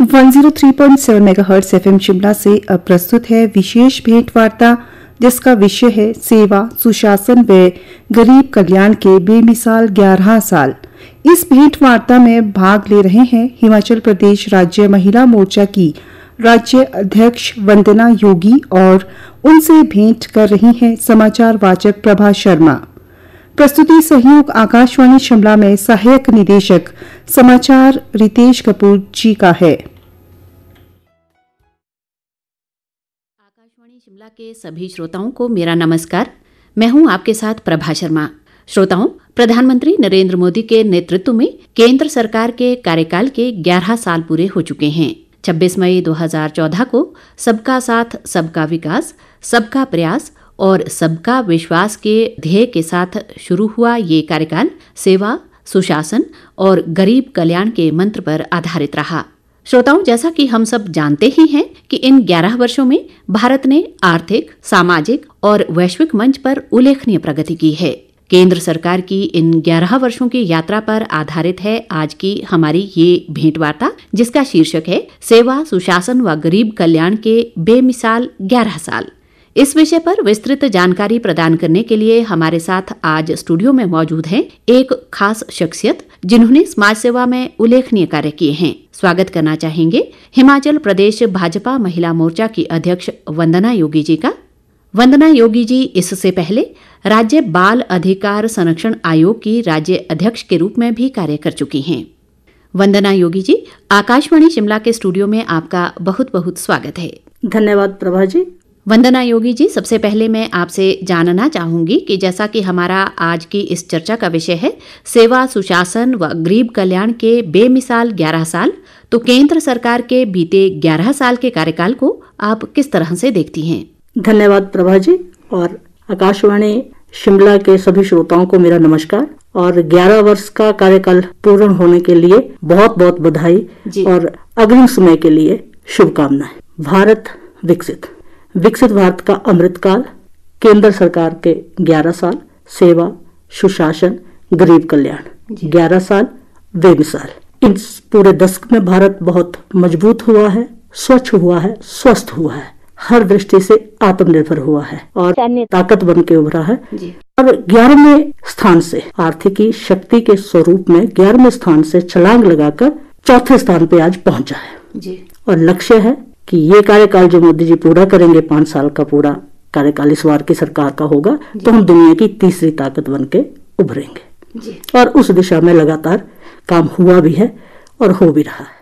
103.7 megahertz FM Shimla से अब प्रस्तुत है विशेष भेंट वार्ता, जिसका विषय है सेवा, सुशासन व गरीब कल्याण के बेमिसाल 11 साल। इस भेंट वार्ता में भाग ले रहे हैं हिमाचल प्रदेश राज्य महिला मोर्चा की राज्य अध्यक्ष वंदना योगी और उनसे भेंट कर रही हैं समाचार वाचक प्रभा शर्मा। प्रस्तुति सहयोग आकाशवाणी शिमला में सहायक निदेशक समाचार रितेश कपूर जी का है। आकाशवाणी शिमला के सभी श्रोताओं को मेरा नमस्कार। मैं हूं आपके साथ प्रभा शर्मा। श्रोताओं, प्रधानमंत्री नरेंद्र मोदी के नेतृत्व में केंद्र सरकार के कार्यकाल के 11 साल पूरे हो चुके हैं। 26 मई 2014 को सबका साथ सबका विकास, सबका प्रयास और सबका विश्वास के ध्येय के साथ शुरू हुआ ये कार्यकाल सेवा, सुशासन और गरीब कल्याण के मंत्र पर आधारित रहा। श्रोताओं, जैसा कि हम सब जानते ही हैं कि इन 11 वर्षों में भारत ने आर्थिक, सामाजिक और वैश्विक मंच पर उल्लेखनीय प्रगति की है। केंद्र सरकार की इन 11 वर्षों की यात्रा पर आधारित है आज की हमारी ये भेंट वार्ता, जिसका शीर्षक है सेवा, सुशासन व गरीब कल्याण के बेमिसाल 11 साल। इस विषय पर विस्तृत जानकारी प्रदान करने के लिए हमारे साथ आज स्टूडियो में मौजूद हैं एक खास शख्सियत जिन्होंने समाज सेवा में उल्लेखनीय कार्य किए हैं। स्वागत करना चाहेंगे हिमाचल प्रदेश भाजपा महिला मोर्चा की अध्यक्ष वंदना योगी जी का। वंदना योगी जी इससे पहले राज्य बाल अधिकार संरक्षण आयोग की राज्य अध्यक्ष के रूप में भी कार्य कर चुकी हैं। वंदना योगी जी, आकाशवाणी शिमला के स्टूडियो में आपका बहुत बहुत स्वागत है। धन्यवाद प्रभा जी। वंदना योगी जी, सबसे पहले मैं आपसे जानना चाहूंगी कि जैसा कि हमारा आज की इस चर्चा का विषय है सेवा, सुशासन व गरीब कल्याण के बेमिसाल 11 साल, तो केंद्र सरकार के बीते 11 साल के कार्यकाल को आप किस तरह से देखती हैं? धन्यवाद प्रभा जी और आकाशवाणी शिमला के सभी श्रोताओं को मेरा नमस्कार और 11 वर्ष का कार्यकाल पूर्ण होने के लिए बहुत बहुत बधाई और अग्रिम समय के लिए शुभकामनाएं। भारत विकसित भारत का अमृतकाल, केंद्र सरकार के 11 साल, सेवा, सुशासन, गरीब कल्याण, 11 साल बेमिसाल। इस पूरे दशक में भारत बहुत मजबूत हुआ है, स्वच्छ हुआ है, स्वस्थ हुआ है, हर दृष्टि से आत्मनिर्भर हुआ है और ताकत बन के उभरा है और 11वें स्थान से आर्थिकी शक्ति के स्वरूप में 11वें स्थान से छलांग लगाकर चौथे स्थान पे आज पहुंचा है। और लक्ष्य है कि ये कार्यकाल जो मोदी जी पूरा करेंगे, 5 साल का पूरा कार्यकाल इस बार की सरकार का होगा, तो हम दुनिया की तीसरी ताकत बन के उभरेंगे और उस दिशा में लगातार काम हुआ भी है और हो भी रहा है।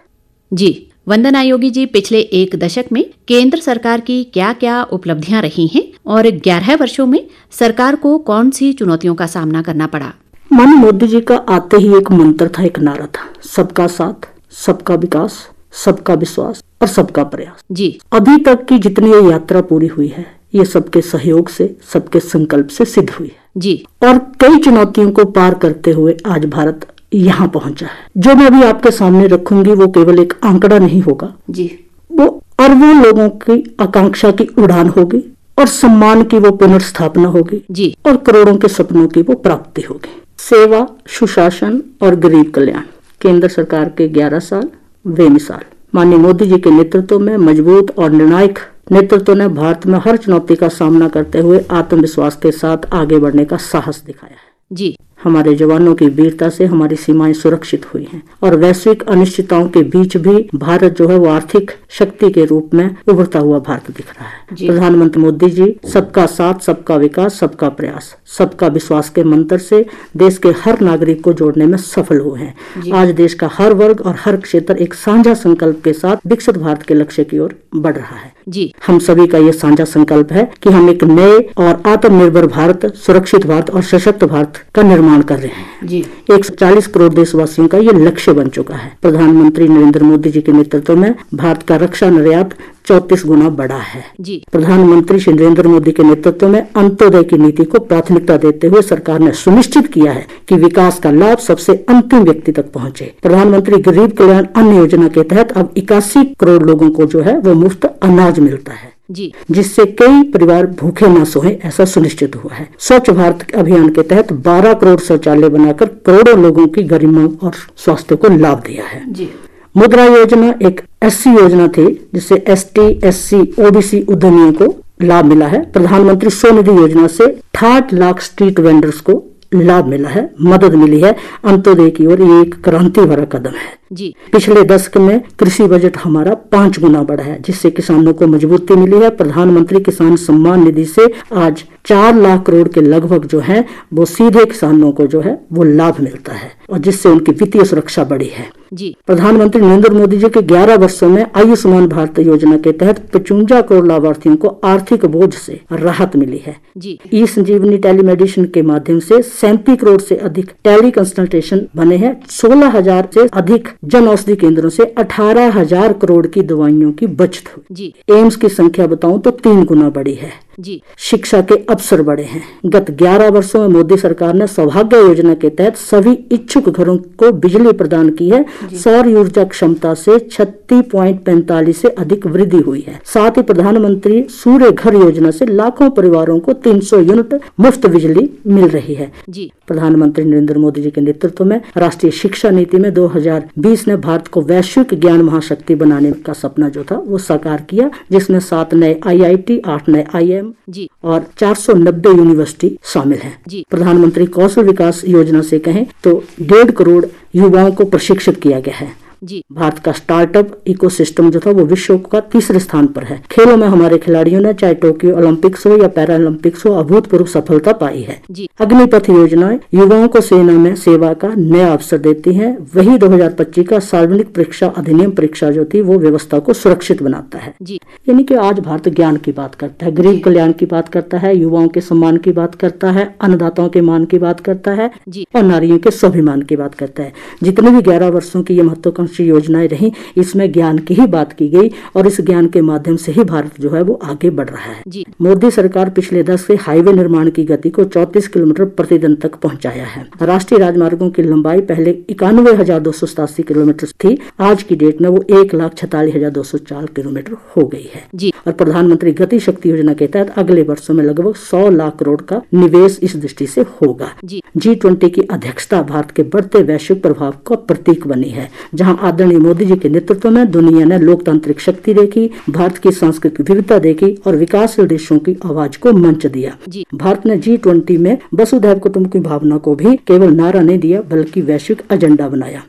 जी वंदना योगी जी, पिछले एक दशक में केंद्र सरकार की क्या क्या उपलब्धियां रही हैं और 11 वर्षों में सरकार को कौन सी चुनौतियों का सामना करना पड़ा? माननीय मोदी जी का आते ही एक मंत्र था, एक नारा था, सबका साथ, सबका विकास, सबका विश्वास और सबका प्रयास। जी अभी तक की जितनी ये यात्रा पूरी हुई है, ये सबके सहयोग से, सबके संकल्प से सिद्ध हुई है जी। और कई चुनौतियों को पार करते हुए आज भारत यहाँ पहुंचा है। जो मैं अभी आपके सामने रखूंगी वो केवल एक आंकड़ा नहीं होगा जी, वो अरबों लोगों की आकांक्षा की उड़ान होगी और सम्मान की वो पुनर्स्थापना होगी जी, और करोड़ों के सपनों की वो प्राप्ति होगी। सेवा, सुशासन और गरीब कल्याण, केंद्र सरकार के 11 साल बेमिसाल। माननीय मोदी जी के नेतृत्व में मजबूत और निर्णायक नेतृत्व ने भारत में हर चुनौती का सामना करते हुए आत्मविश्वास के साथ आगे बढ़ने का साहस दिखाया है जी। हमारे जवानों की वीरता से हमारी सीमाएं सुरक्षित हुई हैं और वैश्विक अनिश्चितताओं के बीच भी भारत जो है वो आर्थिक शक्ति के रूप में उभरता हुआ भारत दिख रहा है। प्रधानमंत्री मोदी जी सबका साथ, सबका विकास, सबका प्रयास, सबका विश्वास के मंत्र से देश के हर नागरिक को जोड़ने में सफल हुए हैं। आज देश का हर वर्ग और हर क्षेत्र एक साझा संकल्प के साथ विकसित भारत के लक्ष्य की ओर बढ़ रहा है जी। हम सभी का ये साझा संकल्प है कि हम एक नए और आत्मनिर्भर भारत, सुरक्षित भारत और सशक्त भारत का निर्माण कर रहे हैं जी। 140 करोड़ देशवासियों का ये लक्ष्य बन चुका है। प्रधानमंत्री नरेंद्र मोदी जी के नेतृत्व में भारत का रक्षा निर्यात 34 गुना बढ़ा है जी। प्रधानमंत्री श्री नरेंद्र मोदी के नेतृत्व में अंत्योदय की नीति को प्राथमिकता देते हुए सरकार ने सुनिश्चित किया है कि विकास का लाभ सबसे अंतिम व्यक्ति तक पहुंचे। प्रधानमंत्री गरीब कल्याण अन्न योजना के तहत अब 81 करोड़ लोगों को जो है वो मुफ्त अनाज मिलता है जी, जिससे कई परिवार भूखे न सोए ऐसा सुनिश्चित हुआ है। स्वच्छ भारत अभियान के तहत 12 करोड़ शौचालय बनाकर करोड़ों लोगों की गरिमा और स्वास्थ्य को लाभ दिया है जी। मुद्रा योजना एक ऐसी योजना थी जिससे ST, SC, OBC उद्यमियों को लाभ मिला है। प्रधानमंत्री स्वनिधि योजना से 68 लाख स्ट्रीट वेंडर्स को लाभ मिला है, मदद मिली है अंत्योदय की ओर। ये एक क्रांति भरा कदम है जी। पिछले दशक में कृषि बजट हमारा 5 गुना बढ़ा है, जिससे किसानों को मजबूती मिली है। प्रधानमंत्री किसान सम्मान निधि से आज 4 लाख करोड़ के लगभग जो है वो सीधे किसानों को जो है वो लाभ मिलता है, और जिससे उनकी वित्तीय सुरक्षा बढ़ी है जी। प्रधानमंत्री नरेंद्र मोदी जी के 11 वर्षों में आयुष्मान भारत योजना के तहत 55 करोड़ लाभार्थियों को आर्थिक बोझ से राहत मिली है जी। ई संजीवनी टेलीमेडिसिन के माध्यम से 37 करोड़ से अधिक टेली कंसल्टेशन बने हैं। 16,000 से अधिक जन औषधि केंद्रों से 18,000 करोड़ की दवाइयों की बचत हुई जी। एम्स की संख्या बताऊं तो 3 गुना बढ़ी है जी। शिक्षा के अवसर बढ़े हैं। गत 11 वर्षों में मोदी सरकार ने सौभाग्य योजना के तहत सभी इच्छुक घरों को बिजली प्रदान की है। सौर ऊर्जा क्षमता से 36.45 से अधिक वृद्धि हुई है। साथ ही प्रधानमंत्री सूर्य घर योजना से लाखों परिवारों को 300 यूनिट मुफ्त बिजली मिल रही है जी। प्रधानमंत्री नरेंद्र मोदी जी के नेतृत्व में राष्ट्रीय शिक्षा नीति में 2020 ने भारत को वैश्विक ज्ञान महाशक्ति बनाने का सपना जो था वो साकार किया, जिसमें 7 नए IIT, 8 नए IIM जी। और 490 यूनिवर्सिटी शामिल हैं। प्रधानमंत्री कौशल विकास योजना से कहें तो 1.5 करोड़ युवाओं को प्रशिक्षित किया गया है जी। भारत का स्टार्टअप इकोसिस्टम जो था वो विश्व का 3रे स्थान पर है। खेलों में हमारे खिलाड़ियों ने चाहे टोक्यो ओलंपिक्स हो या पैरालंपिक्स हो अभूतपूर्व सफलता पाई है जी। अग्निपथ योजनाएं युवाओं को सेना में सेवा का नया अवसर देती हैं। वही 2025 का सार्वजनिक परीक्षा अधिनियम परीक्षा जो थी वो व्यवस्था को सुरक्षित बनाता है जी। यानी कि आज भारत ज्ञान की बात करता है, गरीब कल्याण की बात करता है, युवाओं के सम्मान की बात करता है, अन्नदाताओं के मान की बात करता है जी। और नारियों के स्वाभिमान की बात करता है। जितने भी 11 वर्षों की ये महत्वाकांक्षी योजनाएं रही, इसमें ज्ञान की ही बात की गई और इस ज्ञान के माध्यम से ही भारत जो है वो आगे बढ़ रहा है जी। मोदी सरकार पिछले 10 से हाईवे निर्माण की गति को 34 किलोमीटर प्रतिदिन तक पहुंचाया है। राष्ट्रीय राजमार्गों की लंबाई पहले 91,287 किलोमीटर थी, आज की डेट में वो 1,46,204 किलोमीटर हो गई है जी। और प्रधानमंत्री गति शक्ति योजना के तहत अगले वर्षों में लगभग 100 लाख करोड़ का निवेश इस दृष्टि से होगा। G20 की अध्यक्षता भारत के बढ़ते वैश्विक प्रभाव का प्रतीक बनी है, जहां आदरणीय मोदी जी के नेतृत्व में दुनिया ने लोकतांत्रिक शक्ति देखी, भारत की सांस्कृतिक विविधता देखी और विकासशील देशों की आवाज को मंच दिया। भारत ने G20 में वसुधैव कुटुंब की भावना को भी केवल नारा नहीं दिया बल्कि वैश्विक एजेंडा बनाया।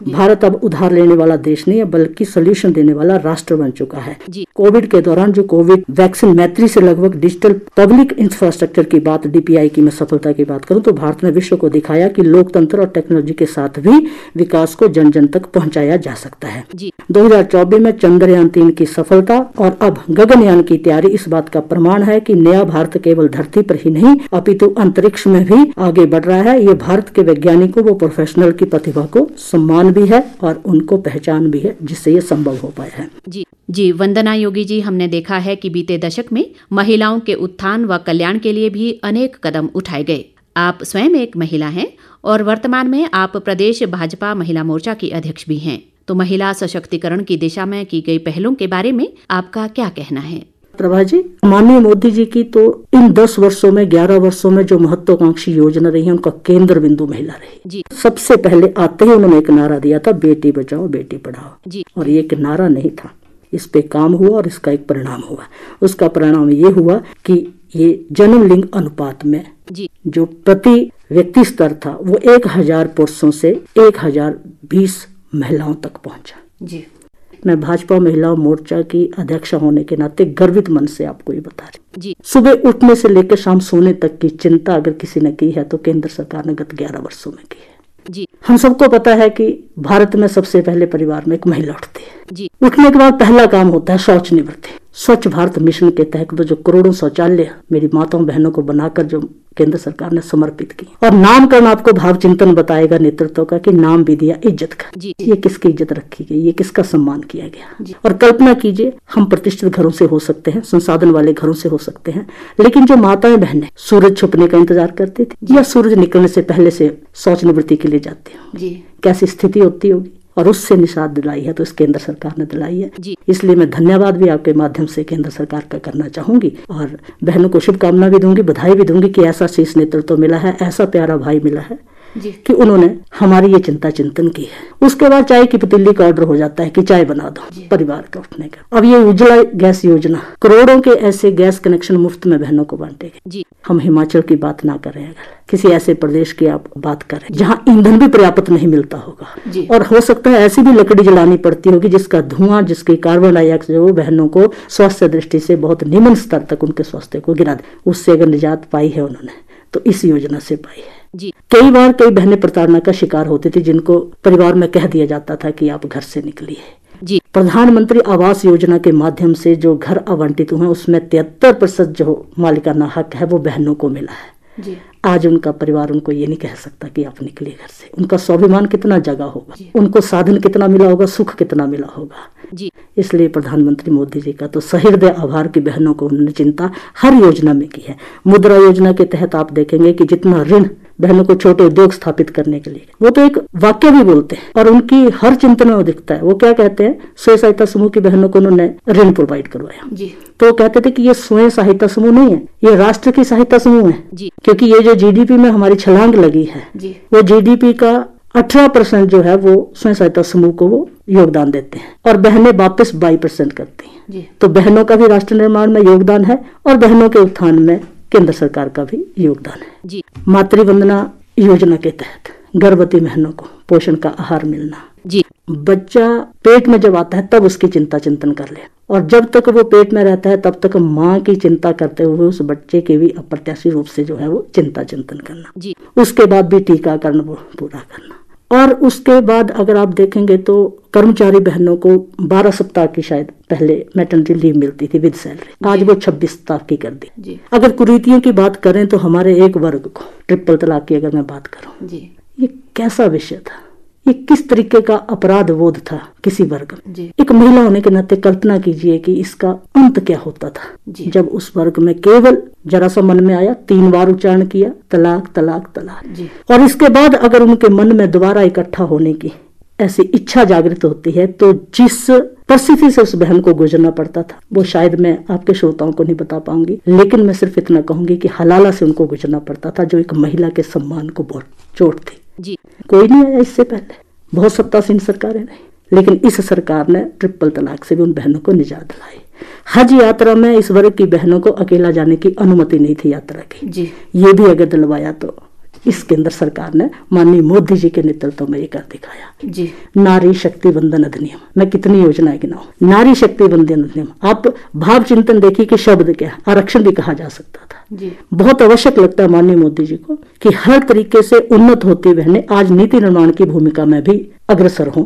भारत अब उधार लेने वाला देश नहीं है बल्कि सोल्यूशन देने वाला राष्ट्र बन चुका है। कोविड के दौरान जो कोविड वैक्सीन मैत्री से लगभग डिजिटल पब्लिक इंफ्रास्ट्रक्चर की बात DPI की मैं सफलता की बात करूं तो भारत ने विश्व को दिखाया कि लोकतंत्र और टेक्नोलॉजी के साथ भी विकास को जन जन तक पहुंचाया जा सकता है। 2024 में चंद्रयान 3 की सफलता और अब गगनयान की तैयारी इस बात का प्रमाण है कि नया भारत केवल धरती पर ही नहीं अपितु अंतरिक्ष में भी आगे बढ़ रहा है। ये भारत के वैज्ञानिकों व प्रोफेशनल की प्रतिभा को सम्मान भी है और उनको पहचान भी है, जिससे ये संभव हो पाया है। जी वंदना योगी जी, हमने देखा है कि बीते दशक में महिलाओं के उत्थान व कल्याण के लिए भी अनेक कदम उठाए गए। आप स्वयं एक महिला हैं और वर्तमान में आप प्रदेश भाजपा महिला मोर्चा की अध्यक्ष भी हैं, तो महिला सशक्तिकरण की दिशा में की गई पहलों के बारे में आपका क्या कहना है? प्रभा जी, माननीय मोदी जी की तो इन 10 वर्षों में 11 वर्षों में जो महत्वाकांक्षी योजना रही है उनका केंद्र बिंदु महिला रही। सबसे पहले आते ही उन्होंने एक नारा दिया था, बेटी बचाओ बेटी पढ़ाओ, और ये एक नारा नहीं था, इस पे काम हुआ और इसका एक परिणाम हुआ। उसका परिणाम ये हुआ कि ये जन्म लिंग अनुपात में जो प्रति व्यक्ति स्तर था वो 1000 पुरुषों से 1020 महिलाओं तक पहुंचा। मैं भाजपा महिला मोर्चा की अध्यक्ष होने के नाते गर्वित मन से आपको ये बता रही। सुबह उठने से लेकर शाम सोने तक की चिंता अगर किसी ने की है तो केंद्र सरकार ने गत 11 वर्षों में की है। हम सबको पता है कि भारत में सबसे पहले परिवार में एक महिला उठती है। उठने के बाद पहला काम होता है शौच निवृत्ति। स्वच्छ भारत मिशन के तहत जो करोड़ों शौचालय मेरी माताओं बहनों को बनाकर जो केंद्र सरकार ने समर्पित की, और नामकरण आपको भाव चिंतन बताएगा नेतृत्व का कि नाम भी दिया इज्जत का। ये किसकी इज्जत रखी गई, ये किसका सम्मान किया गया। और कल्पना कीजिए, हम प्रतिष्ठित घरों से हो सकते हैं, संसाधन वाले घरों से हो सकते हैं, लेकिन जो माताएं बहनें सूरज छुपने का इंतजार करती थी या सूरज निकलने से पहले से शौच निवृत्ति के लिए जाती हो, कैसी स्थिति होती होगी। और उससे निशात दिलाई है तो इस केंद्र सरकार ने दिलाई है। इसलिए मैं धन्यवाद भी आपके माध्यम से केंद्र सरकार का करना चाहूंगी और बहनों को शुभकामना भी दूंगी, बधाई भी दूंगी कि ऐसा शीर्ष नेतृत्व मिला है, ऐसा प्यारा भाई मिला है कि उन्होंने हमारी ये चिंता चिंतन की है। उसके बाद चाय की पतीली का ऑर्डर हो जाता है कि चाय बना दो परिवार का उठने का। अब ये उज्ज्वला गैस योजना, करोड़ों के ऐसे गैस कनेक्शन मुफ्त में बहनों को बांटेगी। हम हिमाचल की बात ना करें, अगर किसी ऐसे प्रदेश की आप बात करें जहां ईंधन भी पर्याप्त नहीं मिलता होगा और हो सकता है ऐसी भी लकड़ी जलानी पड़ती होगी जिसका धुआं, जिसकी कार्बन डाइऑक्साइड वो बहनों को स्वास्थ्य दृष्टि से बहुत निम्न स्तर तक उनके स्वास्थ्य को गिरा दे, उससे अगर निजात पाई है उन्होंने तो इस योजना से पाई है। कई बार कई बहनें प्रताड़ना का शिकार होती थी, जिनको परिवार में कह दिया जाता था कि आप घर से निकलिए। प्रधानमंत्री आवास योजना के माध्यम से जो घर आवंटित हुए उसमें 73% जो मालिकाना हक है वो बहनों को मिला है। आज उनका परिवार उनको ये नहीं कह सकता कि आप निकलिए घर से। उनका स्वाभिमान कितना जगा होगा, उनको साधन कितना मिला होगा, सुख कितना मिला होगा। इसलिए प्रधानमंत्री मोदी जी का तो सहृदय आभार की बहनों को उन्होंने चिंता हर योजना में की है। मुद्रा योजना के तहत आप देखेंगे कि जितना ऋण बहनों को छोटे उद्योग स्थापित करने के लिए, वो तो एक वाक्य भी बोलते हैं और उनकी हर चिंतन में वो दिखता है। वो क्या कहते हैं, स्वयं सहायता समूह की बहनों को उन्होंने ऋण प्रोवाइड करवाया। तो वो कहते थे कि ये स्वयं सहायता समूह नहीं है, ये राष्ट्र की सहायता समूह है, क्योंकि ये जो जीडीपी में हमारी छलांग लगी है वो जीडीपी का 18% जो है वो स्वयं सहायता समूह को वो योगदान देते हैं और बहनें वापस 22% करती हैं। तो बहनों का भी राष्ट्र निर्माण में योगदान है और बहनों के उत्थान में केंद्र सरकार का भी योगदान है। मातृवंदना योजना के तहत गर्भवती बहनों को पोषण का आहार मिलना। बच्चा पेट में जब आता है तब उसकी चिंता चिंतन कर ले, और जब तक वो पेट में रहता है तब तक माँ की चिंता करते हुए उस बच्चे के भी अप्रत्याशित रूप से जो है वो चिंता चिंतन करना। उसके बाद भी टीकाकरण वो पूरा करना। और उसके बाद अगर आप देखेंगे तो कर्मचारी बहनों को 12 सप्ताह की शायद पहले मैटरनिटी लीव मिलती थी विद सैलरी, आज वो 26 सप्ताह की कर दी। अगर कुरीतियों की बात करें तो हमारे एक वर्ग को, ट्रिपल तलाक की अगर मैं बात करूं, ये कैसा विषय था, ये किस तरीके का अपराध बोध था किसी वर्ग में। एक महिला होने के नाते कल्पना कीजिए कि इसका अंत क्या होता था जब उस वर्ग में केवल जरा सा मन में आया, 3 बार उच्चारण किया तलाक तलाक तलाक, और इसके बाद अगर उनके मन में दोबारा इकट्ठा होने की ऐसी इच्छा जागृत होती है तो जिस परिस्थिति से उस बहन को गुजरना पड़ता था वो शायद मैं आपके श्रोताओं को नहीं बता पाऊंगी, लेकिन मैं सिर्फ इतना कहूंगी कि हलाला से उनको गुजरना पड़ता था, जो एक महिला के सम्मान को बहुत चोट थी। कोई नहीं आया इससे पहले, बहुत सत्तासीन सरकारें रही, लेकिन इस सरकार ने ट्रिपल तलाक से भी उन बहनों को निजात दिलाई। हज यात्रा में इस वर्ग की बहनों को अकेला जाने की अनुमति नहीं थी यात्रा की, ये भी अगर दिलवाया तो इस केंद्र सरकार ने माननीय मोदी जी के नेतृत्व में ये कर दिखाया। नारी शक्ति वंदन अधिनियम, मैं कितनी योजनाएं गिनाऊं। नारी शक्ति वंदन अधिनियम, आप भाव चिंतन देखिए कि शब्द क्या, आरक्षण भी कहा जा सकता था। बहुत आवश्यक लगता है माननीय मोदी जी को कि हर तरीके से उन्नत होती बहनें आज नीति निर्माण की भूमिका में भी अग्रसर हों।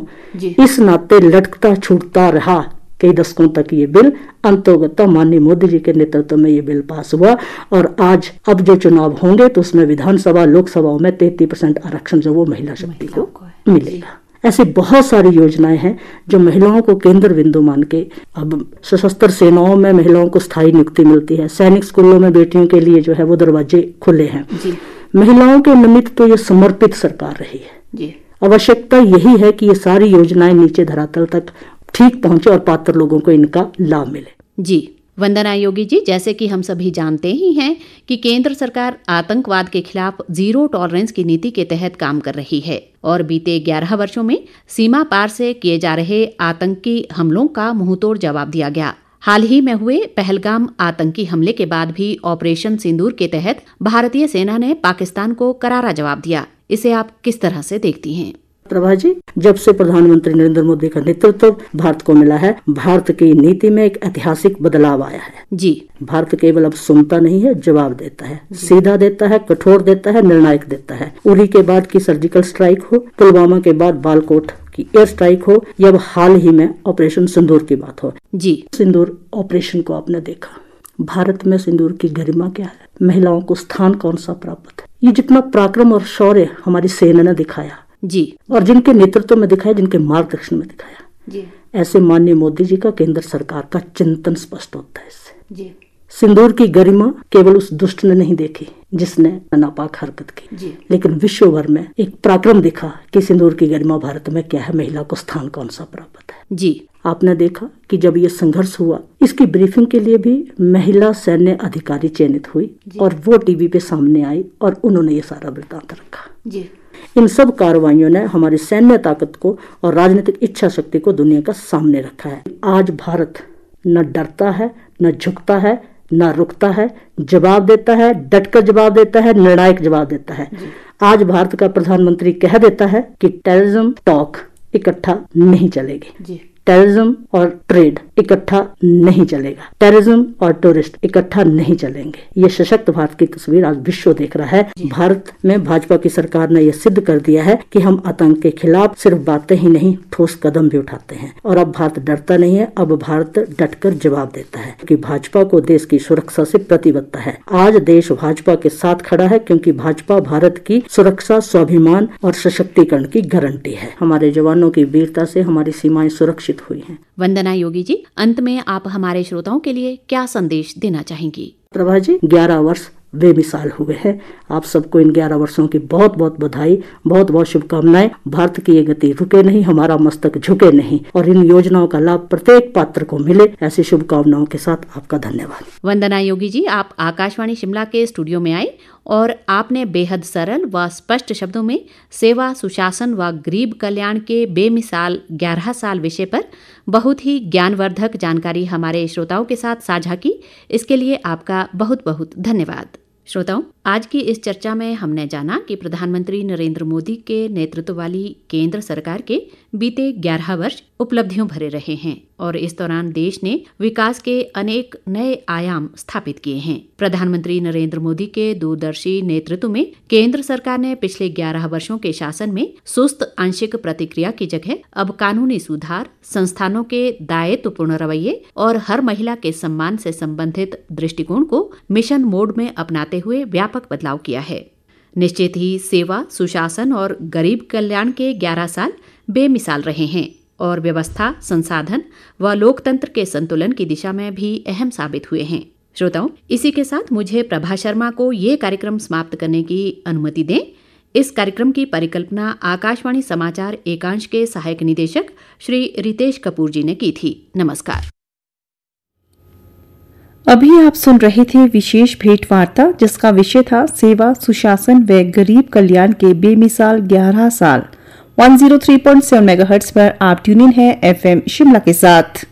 इस नाते लटकता छूटता रहा कई दशकों तक ये बिल, अंतोगत माननीय मोदी जी के नेतृत्व में ये बिल पास हुआ और आज अब जो चुनाव होंगे तो उसमें विधानसभा लोकसभाओं में 33% आरक्षण जो वो महिला शक्ति को मिलेगा। ऐसी बहुत सारी योजनाएं हैं जो महिलाओं को केंद्र बिंदु मान के, अब सशस्त्र सेनाओं में महिलाओं को स्थायी नियुक्ति मिलती है, सैनिक स्कूलों में बेटियों के लिए जो है वो दरवाजे खुले हैं। महिलाओं के निमित्त तो ये समर्पित सरकार रही है। आवश्यकता यही है कि ये सारी योजनाएं नीचे धरातल तक ठीक पहुंचे और पात्र लोगों को इनका लाभ मिले। वंदना योगी जी, जैसे कि हम सभी जानते ही हैं कि केंद्र सरकार आतंकवाद के खिलाफ जीरो टॉलरेंस की नीति के तहत काम कर रही है और बीते 11 वर्षों में सीमा पार से किए जा रहे आतंकी हमलों का मुंहतोड़ जवाब दिया गया। हाल ही में हुए पहलगाम आतंकी हमले के बाद भी ऑपरेशन सिंदूर के तहत भारतीय सेना ने पाकिस्तान को करारा जवाब दिया। इसे आप किस तरह से देखती हैं? प्रभा जी, जब से प्रधानमंत्री नरेंद्र मोदी का नेतृत्व भारत को मिला है, भारत की नीति में एक ऐतिहासिक बदलाव आया है। भारत केवल अब सुनता नहीं है, जवाब देता है, सीधा देता है, कठोर देता है, निर्णायक देता है। उरी के बाद की सर्जिकल स्ट्राइक हो, पुलवामा के बाद बालाकोट की एयर स्ट्राइक हो, या हाल ही में ऑपरेशन सिंदूर की बात हो। सिंदूर ऑपरेशन को आपने देखा, भारत में सिंदूर की गरिमा क्या है, महिलाओं को स्थान कौन सा प्राप्त है, ये जितना पराक्रम और शौर्य हमारी सेना ने दिखाया और जिनके नेतृत्व में दिखाया, जिनके मार्गदर्शन में दिखाया, ऐसे माननीय मोदी जी का, केंद्र सरकार का चिंतन स्पष्ट होता है इससे। सिंदूर की गरिमा केवल उस दुष्ट ने नहीं देखी जिसने नापाक हरकत की, लेकिन विश्व भर में एक पराक्रम दिखा कि सिंदूर की गरिमा भारत में क्या है, महिला को स्थान कौन सा प्राप्त है। जी, आपने देखा कि जब ये संघर्ष हुआ, इसकी ब्रीफिंग के लिए भी महिला सैन्य अधिकारी चयनित हुई और वो टीवी पे सामने आई और उन्होंने ये सारा वृत्तांत रखा। जी। इन सब कार्रवाइयों ने हमारी सैन्य ताकत को और राजनीतिक इच्छा शक्ति को दुनिया का सामने रखा है। आज भारत न डरता है, न झुकता है, न रुकता है, जवाब देता है, डटकर जवाब देता है, निर्णायक जवाब देता है। आज भारत का प्रधानमंत्री कह देता है कि टेररिज्म टॉक इकट्ठा नहीं चलेगी, टेररिज्म और ट्रेड इकट्ठा नहीं चलेगा, टेररिज्म और टूरिस्ट इकट्ठा नहीं चलेंगे। ये सशक्त भारत की तस्वीर आज विश्व देख रहा है। भारत में भाजपा की सरकार ने यह सिद्ध कर दिया है कि हम आतंक के खिलाफ सिर्फ बातें ही नहीं, ठोस कदम भी उठाते हैं। और अब भारत डरता नहीं है, अब भारत डटकर जवाब देता है कि भाजपा को देश की सुरक्षा से प्रतिबद्धता है। आज देश भाजपा के साथ खड़ा है क्योंकि भाजपा भारत की सुरक्षा, स्वाभिमान और सशक्तिकरण की गारंटी है। हमारे जवानों की वीरता से हमारी सीमाएं सुरक्षित हुई हैं। वंदना योगी जी, अंत में आप हमारे श्रोताओं के लिए क्या संदेश देना चाहेंगी? प्रभा जी, 11 वर्ष बेमिसाल हुए हैं। आप सबको इन 11 वर्षों की बहुत बहुत बधाई, बहुत बहुत शुभकामनाएं। भारत की ये गति रुके नहीं, हमारा मस्तक झुके नहीं और इन योजनाओं का लाभ प्रत्येक पात्र को मिले, ऐसी शुभकामनाओं के साथ आपका धन्यवाद। वंदना योगी जी, आप आकाशवाणी शिमला के स्टूडियो में आए और आपने बेहद सरल व स्पष्ट शब्दों में सेवा, सुशासन व गरीब कल्याण के बेमिसाल 11 साल विषय पर बहुत ही ज्ञानवर्धक जानकारी हमारे श्रोताओं के साथ साझा की। इसके लिए आपका बहुत बहुत धन्यवाद। श्रोताओं, आज की इस चर्चा में हमने जाना कि प्रधानमंत्री नरेंद्र मोदी के नेतृत्व वाली केंद्र सरकार के बीते 11 वर्ष उपलब्धियों भरे रहे हैं और इस दौरान देश ने विकास के अनेक नए आयाम स्थापित किए हैं। प्रधानमंत्री नरेंद्र मोदी के दूरदर्शी नेतृत्व में केंद्र सरकार ने पिछले 11 वर्षों के शासन में सुस्त आंशिक प्रतिक्रिया की जगह अब कानूनी सुधार, संस्थानों के दायित्वपूर्ण रवैये और हर महिला के सम्मान से संबंधित दृष्टिकोण को मिशन मोड में अपनाते हुए व्यापक बदलाव किया है। निश्चित ही सेवा, सुशासन और गरीब कल्याण के 11 साल बेमिसाल रहे हैं और व्यवस्था, संसाधन व लोकतंत्र के संतुलन की दिशा में भी अहम साबित हुए हैं। श्रोताओं, इसी के साथ मुझे प्रभा शर्मा को ये कार्यक्रम समाप्त करने की अनुमति दें। इस कार्यक्रम की परिकल्पना आकाशवाणी समाचार एकांश के सहायक निदेशक श्री रितेश कपूर जी ने की थी। नमस्कार। अभी आप सुन रहे थे विशेष भेंट वार्ता जिसका विषय था सेवा, सुशासन व गरीब कल्याण के बेमिसाल 11 साल। 103.7 मेगाहर्ट्ज पर आप ट्यून इन है FM शिमला के साथ।